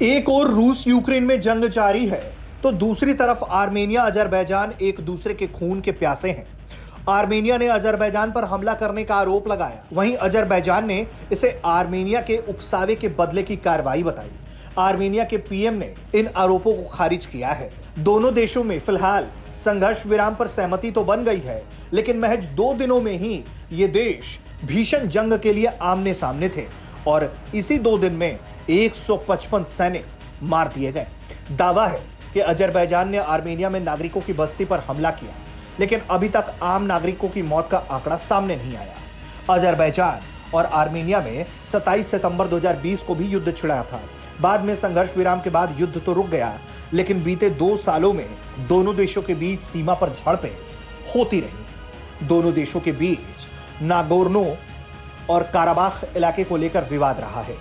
एक और रूस यूक्रेन में जंग जारी है तो दूसरी तरफ आर्मेनिया अजरबैजान एक दूसरे के खून के प्यासे हैं। आर्मेनिया ने अजरबैजान पर हमला करने का आरोप लगाया, वहीं अजरबैजान ने इसे आर्मेनिया के उकसावे के बदले की कार्रवाई बताई। आर्मेनिया के पीएम ने इन आरोपों को खारिज किया है। दोनों देशों में फिलहाल संघर्ष विराम पर सहमति तो बन गई है, लेकिन महज 2 दिनों में ही ये देश भीषण जंग के लिए आमने सामने थे और इसी 2 दिन में 155 सैनिक मार दिए गए। दावा है कि अजरबैजान ने आर्मेनिया में नागरिकों की बस्ती पर हमला किया, लेकिन अभी तक आम नागरिकों की मौत का आंकड़ा सामने नहीं आया। अजरबैजान और आर्मेनिया में 27 सितंबर 2020 को भी युद्ध छिड़ा था। बाद में संघर्ष विराम के बाद युद्ध तो रुक गया, लेकिन बीते 2 सालों में दोनों देशों के बीच सीमा पर झड़पें होती रही। दोनों देशों के बीच नागोर्नो और काराबाख इलाके को लेकर विवाद रहा है।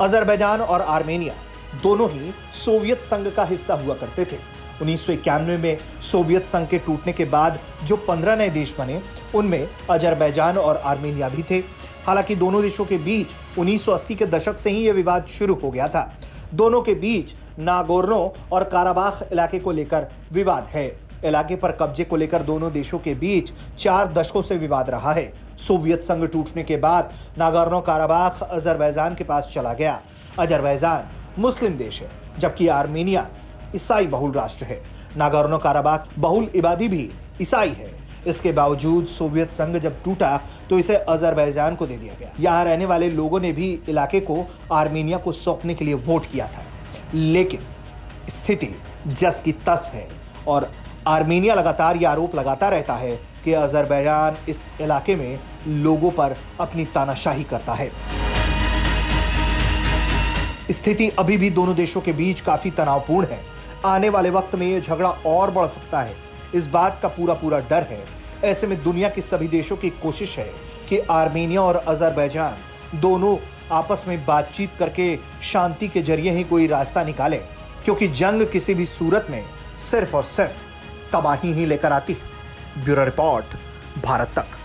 अजरबैजान और आर्मेनिया दोनों ही सोवियत संघ का हिस्सा हुआ करते थे। 1991 में सोवियत संघ के टूटने के बाद जो 15 नए देश बने, उनमें अजरबैजान और आर्मेनिया भी थे। हालांकि दोनों देशों के बीच 1980 के दशक से ही यह विवाद शुरू हो गया था। दोनों के बीच नागोर्नो और काराबाख इलाके को लेकर विवाद है। इलाके पर कब्जे को लेकर दोनों देशों के बीच 4 दशकों से विवाद रहा है। सोवियत संघ टूटने के बाद नागोर्नो काराबाख अजरबैजान के पास चला गया। अजरबैजान मुस्लिम देश है, जबकि आर्मेनिया ईसाई बहुल राष्ट्र है। नागोर्नो काराबाख बहुल इबादी भी ईसाई है। इसके बावजूद सोवियत संघ जब टूटा तो इसे अजरबैजान को दे दिया गया। यहाँ रहने वाले लोगों ने भी इलाके को आर्मेनिया को सौंपने के लिए वोट किया था, लेकिन स्थिति जस की तस है और आर्मेनिया लगातार यह आरोप लगाता रहता है कि अजरबैजान इस इलाके में लोगों पर अपनी तानाशाही करता है। स्थिति अभी भी दोनों देशों के बीच काफी तनावपूर्ण है। आने वाले वक्त में यह झगड़ा और बढ़ सकता है, इस बात का पूरा डर है। ऐसे में दुनिया के सभी देशों की कोशिश है कि आर्मेनिया और अजरबैजान दोनों आपस में बातचीत करके शांति के जरिए ही कोई रास्ता निकाले, क्योंकि जंग किसी भी सूरत में सिर्फ और सिर्फ तबाही ही लेकर आती है। ब्यूरो रिपोर्ट, भारत तक।